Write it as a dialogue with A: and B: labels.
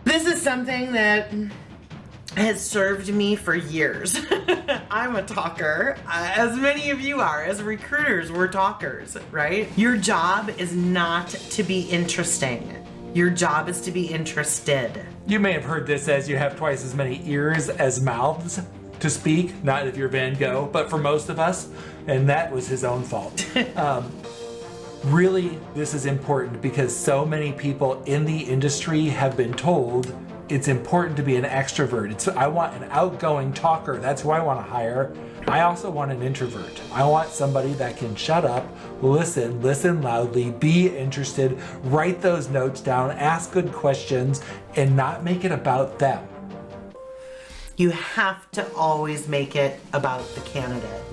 A: This is something that has served me for years. I'm a talker, as many of you are. As recruiters, we're talkers, right? Your job is not to be interesting. Your job is to be interested.
B: You may have heard this as you have twice as many ears as mouths to speak, not if you're Van Gogh, but for most of us, and that was his own fault. Really, this is important because so many people in the industry have been told it's important to be an extrovert. I want an outgoing talker. That's who I want to hire. I also want an introvert. I want somebody that can shut up, listen loudly, be interested, write those notes down, ask good questions, and not make it about them.
A: You have to always make it about the candidate.